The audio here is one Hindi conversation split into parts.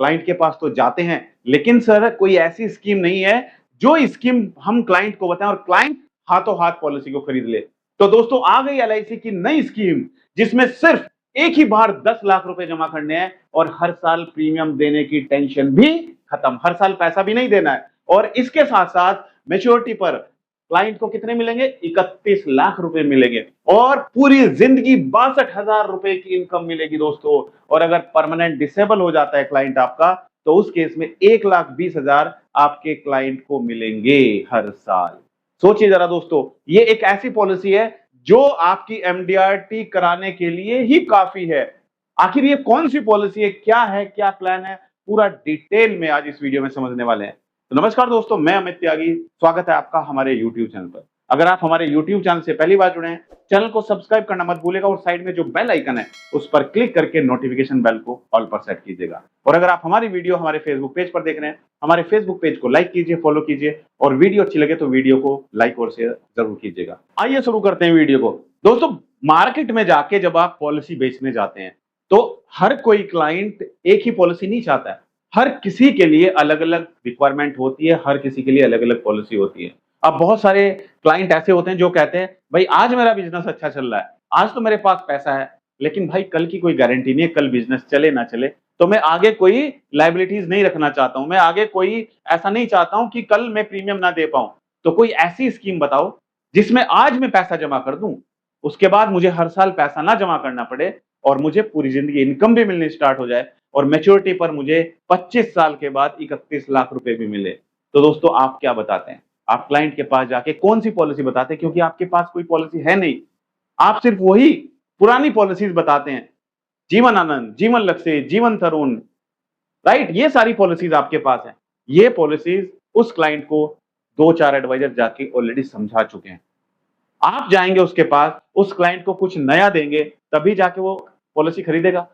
क्लाइंट के पास तो जाते हैं, लेकिन सर कोई ऐसी स्कीम नहीं है जो स्कीम हम क्लाइंट को बताएं और क्लाइंट हाथों हाथ पॉलिसी को खरीद ले। तो दोस्तों आ गई एलआईसी की नई स्कीम, जिसमें सिर्फ एक ही बार 10 लाख रुपए जमा करने हैं और हर साल प्रीमियम देने की टेंशन भी खत्म, हर साल पैसा भी नहीं देना है। और इसके साथ साथ मेच्योरिटी पर क्लाइंट को कितने मिलेंगे? 31 लाख रुपए मिलेंगे और पूरी जिंदगी 62,000 रुपए की इनकम मिलेगी दोस्तों। और अगर परमानेंट डिसेबल हो जाता है क्लाइंट आपका, तो उस केस में 1,20,000 आपके क्लाइंट को मिलेंगे हर साल। सोचिए जरा दोस्तों, ये एक ऐसी पॉलिसी है जो आपकी एमडीआरटी कराने के लिए ही काफी है। आखिर ये कौन सी पॉलिसी है, क्या है, क्या प्लान है, पूरा डिटेल में आज इस वीडियो में समझने वाले हैं। तो नमस्कार दोस्तों, मैं अमित त्यागी, स्वागत है आपका हमारे YouTube चैनल पर। अगर आप हमारे YouTube चैनल से पहली बार जुड़े हैं, चैनल को सब्सक्राइब करना मत भूलिएगा और साइड में जो बेल आइकन है उस पर क्लिक करके नोटिफिकेशन बेल को ऑल पर सेट कीजिएगा। और अगर आप हमारी वीडियो हमारे फेसबुक पेज पर देख रहे हैं, हमारे फेसबुक पेज को लाइक कीजिए, फॉलो कीजिए और वीडियो अच्छी लगे तो वीडियो को लाइक और शेयर जरूर कीजिएगा। आइए शुरू करते हैं वीडियो को। दोस्तों, मार्केट में जाके जब आप पॉलिसी बेचने जाते हैं तो हर कोई क्लाइंट एक ही पॉलिसी नहीं चाहता है। हर किसी के लिए अलग अलग रिक्वायरमेंट होती है, हर किसी के लिए अलग अलग पॉलिसी होती है। अब बहुत सारे क्लाइंट ऐसे होते हैं जो कहते हैं भाई आज मेरा बिजनेस अच्छा चल रहा है, आज तो मेरे पास पैसा है, लेकिन भाई कल की कोई गारंटी नहीं है, कल बिजनेस चले ना चले, तो मैं आगे कोई लायबिलिटीज नहीं रखना चाहता हूं, मैं आगे कोई ऐसा नहीं चाहता हूं कि कल मैं प्रीमियम ना दे पाऊं। तो कोई ऐसी स्कीम बताओ जिसमें आज मैं पैसा जमा कर दूं, उसके बाद मुझे हर साल पैसा ना जमा करना पड़े और मुझे पूरी जिंदगी इनकम भी मिलनी स्टार्ट हो जाए और मैच्योरिटी पर मुझे 25 साल के बाद 31 लाख रुपए भी मिले। तो दोस्तों आप क्या बताते हैं? आप क्लाइंट के पास जाके कौन सी पॉलिसी बताते हैं? क्योंकि आपके पास कोई पॉलिसी है नहीं, आप सिर्फ वही पुरानी पॉलिसीज बताते हैं, जीवन आनंद, जीवन लक्ष्य, जीवन तरुण, राइट? ये सारी पॉलिसीज आपके पास है। ये पॉलिसीज उस क्लाइंट को 2-4 एडवाइजर जाके ऑलरेडी समझा चुके हैं। आप जाएंगे उसके पास, उस क्लाइंट को कुछ नया देंगे, तभी जाके वो पॉलिसी खरीदेगा।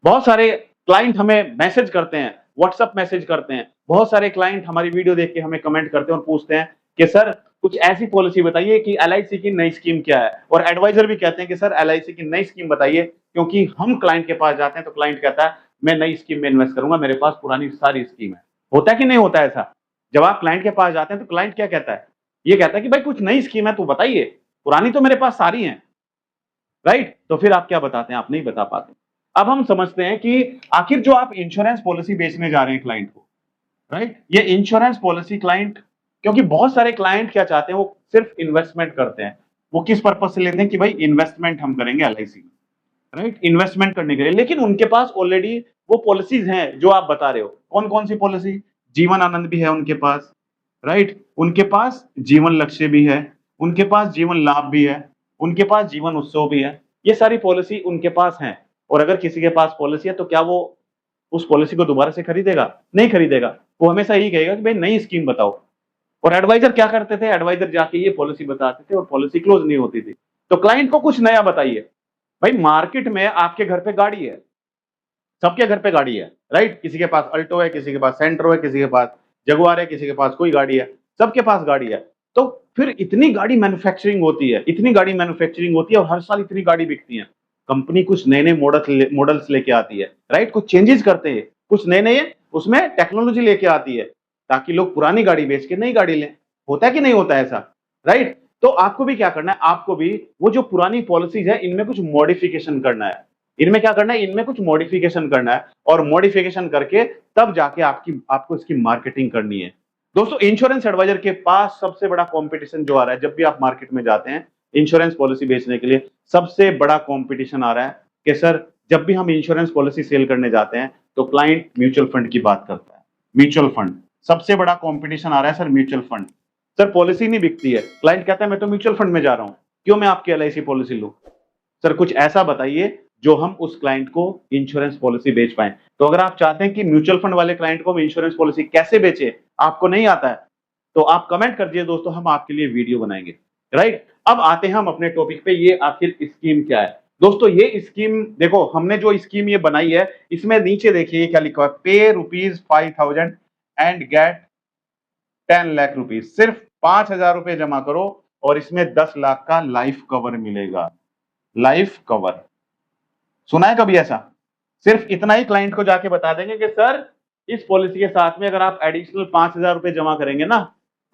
बहुत सारे क्लाइंट हमें मैसेज करते हैं, व्हाट्सएप मैसेज करते हैं, बहुत सारे क्लाइंट हमारी वीडियो देख के हमें कमेंट करते हैं और पूछते हैं कि सर कुछ ऐसी पॉलिसी बताइए कि एलआईसी की नई स्कीम क्या है। और एडवाइजर भी कहते हैं कि सर एलआईसी की नई स्कीम बताइए, क्योंकि हम क्लाइंट के पास जाते हैं तो क्लाइंट कहता है मैं नई स्कीम में इन्वेस्ट करूंगा, मेरे पास पुरानी सारी स्कीम है। होता है कि नहीं होता है ऐसा? जब आप क्लाइंट के पास जाते हैं तो क्लाइंट क्या कहता है? ये कहता है कि भाई कुछ नई स्कीम है तो बताइए, पुरानी तो मेरे पास सारी है, राइट? तो फिर आप क्या बताते हैं? आप नहीं बता पाते। अब हम समझते हैं कि आखिर जो आप इंश्योरेंस पॉलिसी बेचने जा रहे हैं क्लाइंट को, राइट? ये इंश्योरेंस पॉलिसी क्लाइंट, क्योंकि बहुत सारे क्लाइंट क्या चाहते हैं, वो सिर्फ इन्वेस्टमेंट करते हैं। वो किस पर्पज से लेते हैं कि भाई इन्वेस्टमेंट हम करेंगे एलआईसी में, राइट? इन्वेस्टमेंट करने के लिए। लेकिन उनके पास ऑलरेडी वो पॉलिसीज हैं जो आप बता रहे हो। कौन कौन सी पॉलिसी? जीवन आनंद भी है उनके पास, राइट? उनके पास जीवन लक्ष्य भी है, उनके पास जीवन लाभ भी है, उनके पास जीवन उत्सव भी है। ये सारी पॉलिसी उनके पास हैं। और अगर किसी के पास पॉलिसी है तो क्या वो उस पॉलिसी को दोबारा से खरीदेगा? नहीं खरीदेगा। वो हमेशा यही कहेगा कि भाई नई स्कीम बताओ। और एडवाइजर क्या करते थे? एडवाइजर जाके ये पॉलिसी बताते थे और पॉलिसी क्लोज नहीं होती थी। तो क्लाइंट को कुछ नया बताइए। भाई मार्केट में आपके घर पे गाड़ी है, सबके घर पे गाड़ी है, राइट? किसी के पास अल्टो है, किसी के पास सेंट्रो है, किसी के पास जगुआर है, किसी के पास कोई गाड़ी है, सबके पास गाड़ी है। तो फिर इतनी गाड़ी मैन्युफैक्चरिंग होती है, इतनी गाड़ी मैन्युफैक्चरिंग होती है और हर साल इतनी गाड़ी बिकती है। कंपनी कुछ नए नए मॉडल्स लेके आती है, राइट? कुछ चेंजेस करते हैं, कुछ नए नए उसमें टेक्नोलॉजी लेके आती है ताकि लोग पुरानी गाड़ी बेच के नई गाड़ी लें। होता है कि नहीं होता है ऐसा, राइट? तो आपको भी क्या करना है? आपको भी वो जो पुरानी पॉलिसीज है इनमें कुछ मॉडिफिकेशन करना है। इनमें क्या करना है? इनमें कुछ मॉडिफिकेशन करना है और मॉडिफिकेशन करके तब जाके आपको इसकी मार्केटिंग करनी है। दोस्तों, इंश्योरेंस एडवाइजर के पास सबसे बड़ा कंपटीशन जो आ रहा है, जब भी आप मार्केट में जाते हैं इंश्योरेंस पॉलिसी बेचने के लिए, सबसे बड़ा कंपटीशन आ रहा है कि सर जब भी हम इंश्योरेंस पॉलिसी सेल करने जाते हैं तो क्लाइंट म्यूचुअल फंड की बात करता है। म्यूचुअल फंड सबसे बड़ा कंपटीशन आ रहा है sir, mutual fund. Sir policy नहीं बिकती है, क्लाइंट कहता है मैं तो म्यूचुअल फंड में जा रहा हूं, क्यों मैं आपकी एलआईसी पॉलिसी लूं? सर कुछ ऐसा बताइए जो हम उस क्लाइंट को इंश्योरेंस पॉलिसी बेच पाए। तो अगर आप चाहते हैं कि म्यूचुअल फंड वाले क्लाइंट को हम इंश्योरेंस पॉलिसी कैसे बेचे, आपको नहीं आता है, तो आप कमेंट कर दिए दोस्तों, हम आपके लिए वीडियो बनाएंगे, राइट? अब आते हैं हम अपने टॉपिक पे, ये आखिर स्कीम क्या है। दोस्तों ये स्कीम देखो, हमने जो स्कीम ये बनाई है, इसमें नीचे देखिए क्या लिखा है, पे ₹5,000 एंड गेट 10 लाख रुपीज। सिर्फ 5,000 रुपए जमा करो और इसमें 10 लाख का लाइफ कवर मिलेगा। लाइफ कवर सुना है कभी ऐसा? सिर्फ इतना ही क्लाइंट को जाके बता देंगे कि सर इस पॉलिसी के साथ में अगर आप एडिशनल 5,000 रुपए जमा करेंगे ना,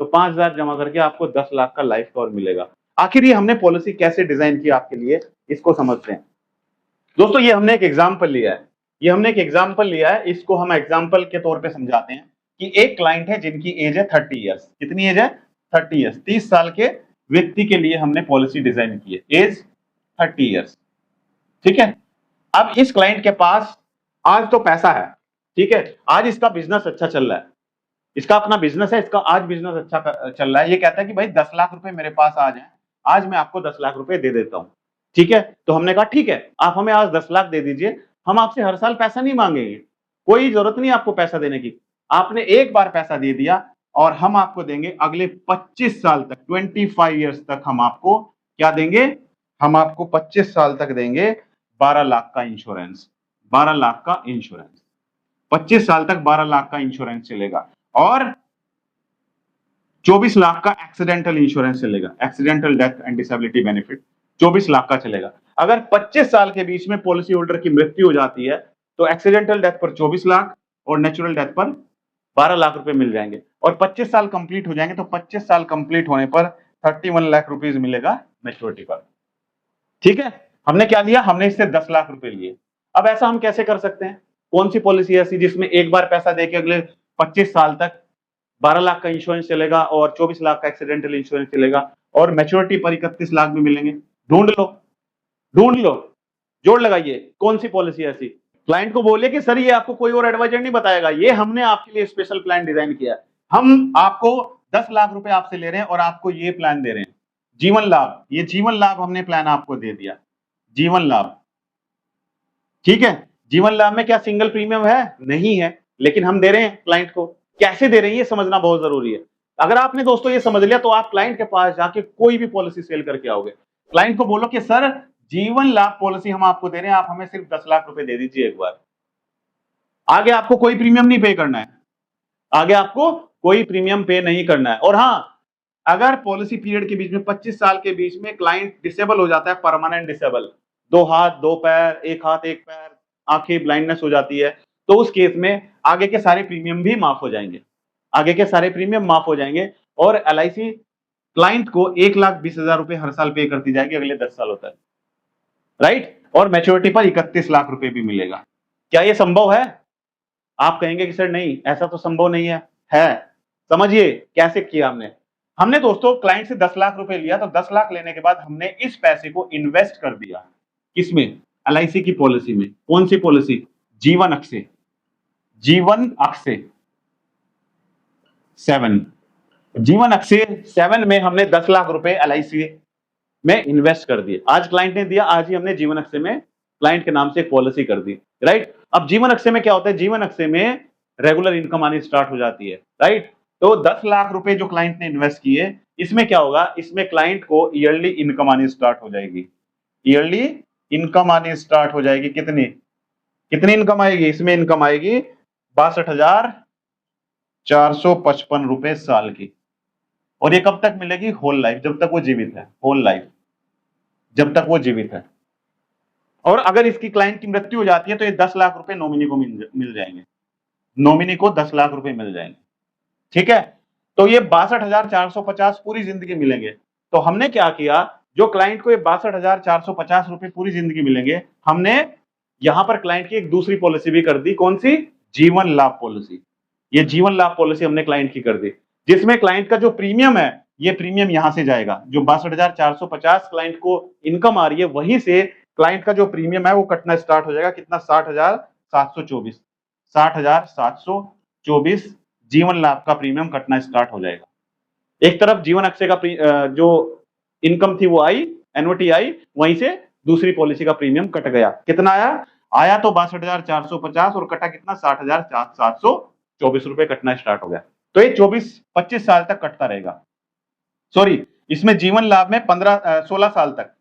तो 5,000 जमा करके आपको 10 लाख का लाइफ कवर मिलेगा। आखिर ये हमने पॉलिसी कैसे डिजाइन की आपके लिए, इसको समझते हैं। दोस्तों ये हमने एक एग्जाम्पल लिया है, इसको हम एग्जाम्पल के तौर पे समझाते हैं कि एक क्लाइंट है जिनकी एज है 30 ईयर्स। कितनी एज है? 30 ईयर्स। 30 साल के व्यक्ति के लिए हमने पॉलिसी डिजाइन की है, एज 30 ईयर्स। ठीक है। अब इस क्लाइंट के पास आज तो पैसा है, ठीक है, आज इसका बिजनेस अच्छा चल रहा है, इसका अपना बिजनेस है, इसका आज बिजनेस अच्छा चल रहा है। ये कहता है कि भाई 10 लाख रुपए मेरे पास आज है, आज मैं आपको 10 लाख रुपए दे देता हूं। ठीक है, तो हमने कहा ठीक है, आप हमें आज 10 लाख दे दीजिए, हम आपसे हर साल पैसा नहीं मांगेंगे, कोई जरूरत नहीं आपको पैसा देने की। आपने एक बार पैसा दे दिया और हम आपको देंगे अगले 25 साल तक, 25 ईयर्स तक हम आपको क्या देंगे? हम आपको 25 साल तक देंगे 12 लाख का इंश्योरेंस। 12 लाख का इंश्योरेंस, 25 साल तक 12 लाख का इंश्योरेंस चलेगा और 24 लाख का एक्सीडेंटल इंश्योरेंस चलेगा, accidental death and disability benefit 24 lakh का चलेगा। अगर 25 साल के बीच में पॉलिसी होल्डर की मृत्यु हो जाती है तो एक्सीडेंटल डेथ पर 24 लाख और नेचुरल डेथ पर 12 लाख रुपए मिल जाएंगे और 25 साल कंप्लीट हो जाएंगे तो 25 साल कंप्लीट होने पर 31 लाख रुपीज मिलेगा मैच्योरिटी पर। ठीक है, हमने क्या लिया? हमने इससे 10 लाख रुपए लिए। अब ऐसा हम कैसे कर सकते हैं? कौन सी पॉलिसी ऐसी जिसमें एक बार पैसा देके अगले 25 साल तक 12 लाख का इंश्योरेंस चलेगा और 24 लाख का एक्सीडेंटल इंश्योरेंस चलेगा और मैच्योरिटी पर 31 लाख भी मिलेंगे? ढूंढ लो, जोड़ लगाइए, कौन सी पॉलिसी ऐसी? क्लाइंट को बोलिए कि सर ये आपको कोई और एडवाइजर नहीं बताएगा, ये हमने आपके लिए स्पेशल प्लान डिजाइन किया है। हम आपको 10 लाख रुपए आपसे ले रहे हैं और आपको ये प्लान दे रहे हैं, जीवन लाभ। ये जीवन लाभ हमने प्लान आपको दे दिया, जीवन लाभ। ठीक है, जीवन लाभ में क्या सिंगल प्रीमियम है? नहीं है, लेकिन हम दे रहे हैं क्लाइंट को। कैसे दे रहे हैं ये समझना बहुत जरूरी है। अगर आपने दोस्तों ये समझ लिया तो आप क्लाइंट के पास जाके कोई भी पॉलिसी सेल करके आओगे। क्लाइंट को बोलो कि सर जीवन लाभ पॉलिसी हम आपको दे रहे हैं, आप हमें सिर्फ 10 लाख रुपए दे दीजिए एक बार। आगे आपको कोई प्रीमियम नहीं पे करना है, आगे आपको कोई प्रीमियम पे नहीं करना है। और हाँ, अगर पॉलिसी पीरियड के बीच में 25 साल के बीच में क्लाइंट डिसेबल हो जाता है, परमानेंट डिसेबल, 2 हाथ 2 पैर, 1 हाथ 1 पैर, आंखें ब्लाइंडनेस हो जाती है, तो उस केस में आगे के सारे प्रीमियम भी माफ हो जाएंगे, आगे के सारे प्रीमियम माफ हो जाएंगे और एलआईसी क्लाइंट को 1,20,000 रुपए हर साल पे करती जाएगी अगले 10 सालों तक, राइट। और मैच्योरिटी पर 31 लाख रुपए भी मिलेगा। क्या ये संभव है? आप कहेंगे कि सर नहीं, ऐसा तो संभव नहीं है। समझिए कैसे किया हमने दोस्तों क्लाइंट से 10 लाख रुपए लिया, तो 10 लाख लेने के बाद हमने इस पैसे को इन्वेस्ट कर दिया किसमें? एलआईसी की पॉलिसी में। कौन सी पॉलिसी? जीवन अक्षय, जीवन अक्षय 7, जीवन अक्षय 7 में हमने 10 लाख रुपए एलआईसी में इन्वेस्ट कर दिए। आज क्लाइंट ने दिया, आज ही हमने जीवन अक्षय में क्लाइंट के नाम से एक पॉलिसी कर दी, राइट। अब जीवन अक्षय में क्या होता है? जीवन अक्षय में रेगुलर इनकम आनी स्टार्ट हो जाती है, राइट। तो 10 लाख रुपए जो क्लाइंट ने इन्वेस्ट किए, इसमें क्या होगा? इसमें क्लाइंट को ईयरली इनकम आनी स्टार्ट हो जाएगी, ईयरली इनकम आनी स्टार्ट हो जाएगी। कितनी इनकम आएगी? इसमें इनकम आएगी 62,455 रुपए साल की। और ये कब तक मिलेगी? होल लाइफ, जब तक वो जीवित है, होल लाइफ, जब तक वो जीवित है। और अगर इसकी क्लाइंट की मृत्यु हो जाती है तो ये 10 लाख रुपए नॉमिनी को मिल जाएंगे, नॉमिनी को 10 लाख रुपए मिल जाएंगे। ठीक है, तो ये 62,450 पूरी जिंदगी मिलेंगे। तो हमने क्या किया? जो क्लाइंट को ये 62,450 रुपए पूरी जिंदगी मिलेंगे, हमने यहां पर क्लाइंट की एक दूसरी पॉलिसी भी कर दी। कौन सी? जीवन लाभ पॉलिसी। ये जीवन लाभ पॉलिसी हमने क्लाइंट की कर दी, जिसमें क्लाइंट का जो प्रीमियम है, ये प्रीमियम यहां से जाएगा। जो 62,450 क्लाइंट को इनकम आ रही है, वहीं से क्लाइंट का जो प्रीमियम है वो कटना स्टार्ट हो जाएगा। कितना? 60,724, 60,724 जीवन लाभ का प्रीमियम कटना स्टार्ट हो जाएगा। एक तरफ जीवन अक्षय का जो इनकम थी वो आई, एन्युटी आई, वहीं से दूसरी पॉलिसी का प्रीमियम कट गया। कितना आया तो 62,450 और कटा कितना? 60,724 रुपए कटना स्टार्ट हो गया। तो ये 25 साल तक कटता रहेगा। सॉरी, इसमें जीवन लाभ में 16 साल तक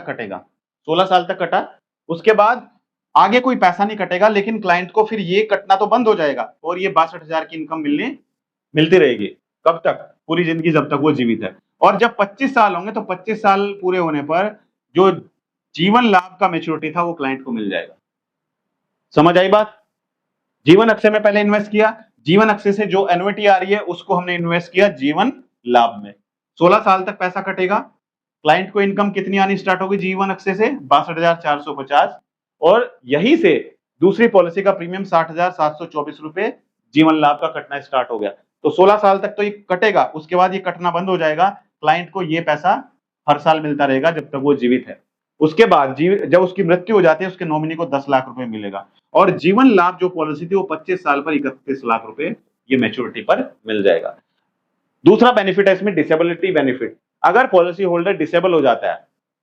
कटेगा, 16 साल तक कटा। उसके बाद आगे कोई पैसा नहीं कटेगा, लेकिन क्लाइंट को फिर ये कटना तो बंद हो जाएगा और ये 62,000 की इनकम मिलती रहेगी। कब तक? पूरी जिंदगी, जब तक वो जीवित है। और जब 25 साल होंगे तो 25 साल पूरे होने पर जो जीवन लाभ का मैच्योरिटी था वो क्लाइंट को मिल जाएगा। समझ आई बात? जीवन अक्षय में पहले इन्वेस्ट किया, जीवन अक्षय से जो एन्युइटी आ रही है उसको हमने इन्वेस्ट किया जीवन लाभ में। 16 साल तक पैसा कटेगा, क्लाइंट को इनकम कितनी आनी स्टार्ट होगी जीवन अक्षय से 62,450, और यहीं से दूसरी पॉलिसी का प्रीमियम 60,724 रुपए जीवन लाभ का कटना स्टार्ट हो गया। तो 16 साल तक तो ये कटेगा, उसके बाद ये कटना बंद हो जाएगा, क्लाइंट को ये पैसा हर साल मिलता रहेगा जब तक वो जीवित है। उसके बाद जब उसकी मृत्यु हो जाती है उसके नॉमिनी को 10 लाख रुपए मिलेगा, और जीवन लाभ जो पॉलिसी थी वो 25 साल पर 31 लाख रुपए ये मैच्योरिटी पर मिल जाएगा। दूसरा बेनिफिट है इसमें डिसेबिलिटी बेनिफिट। अगर पॉलिसी होल्डर डिसेबल हो जाता है,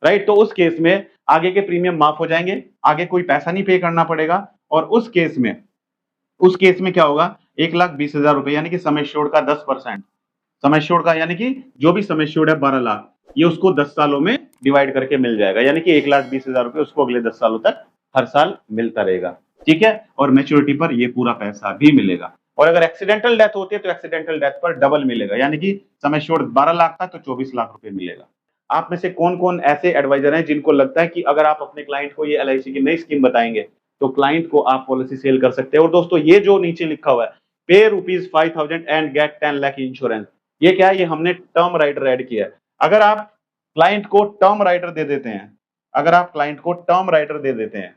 राइट, तो उस केस में आगे के प्रीमियम माफ हो जाएंगे, आगे कोई पैसा नहीं पे करना पड़ेगा, और उस केस में क्या होगा, 1,20,000 रुपए यानी कि सम एश्योर्ड का 10%, सम एश्योर्ड का यानी कि जो भी सम एश्योर्ड है 12 लाख, ये उसको 10 सालों में डिवाइड करके मिल जाएगा, यानी कि 1,20,000 रुपए उसको अगले 10 सालों तक हर साल मिलता रहेगा, ठीक है। और मैच्योरिटी पर ये पूरा पैसा भी मिलेगा। और अगर एक्सीडेंटल डेथ होती है तो एक्सीडेंटल डेथ पर डबल मिलेगा, यानी कि सम एश्योर्ड 12 लाख था तो 24 लाख रुपए मिलेगा। आप में से कौन कौन ऐसे एडवाइजर हैं जिनको लगता है कि अगर आप अपने क्लाइंट को ये एलआईसी की नई स्कीम बताएंगे तो क्लाइंट को आप पॉलिसी सेल कर सकते हैं। और दोस्तों ये जो नीचे लिखा हुआ है, पे ₹5,000 एंड गेट 10 लाख इंश्योरेंस, ये क्या है, ये हमने टर्म राइडर ऐड किया है। अगर आप क्लाइंट को टर्म राइडर दे देते हैं, अगर आप क्लाइंट को टर्म राइडर दे देते हैं,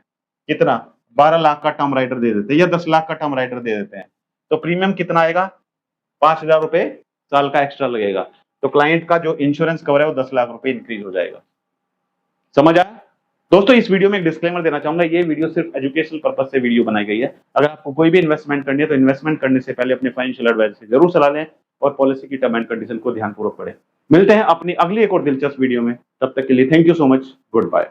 कितना, 12 लाख का टर्म राइडर दे देते हैं या 10 लाख का टर्म राइडर दे देते हैं, तो प्रीमियम कितना आएगा, 5,000 रुपए साल का एक्स्ट्रा लगेगा। तो क्लाइंट का जो इंश्योरेंस कवर है वो 10 लाख रुपए इंक्रीज हो जाएगा। समझ आया दोस्तों? इस वीडियो में एक डिस्क्लेमर देना चाहूंगा, ये वीडियो सिर्फ एजुकेशनल पर्पस से वीडियो बनाई गई है। अगर आपको कोई भी इन्वेस्टमेंट करनी है तो इन्वेस्टमेंट करने से पहले अपने फाइनेंशियल एडवाइजर से जरूर सलाह लें और पॉलिसी की टर्म एंड कंडीशन को ध्यानपूर्वक पढ़ें। मिलते हैं अपनी अगली एक और दिलचस्प वीडियो में, तब तक के लिए thank you so much, good bye.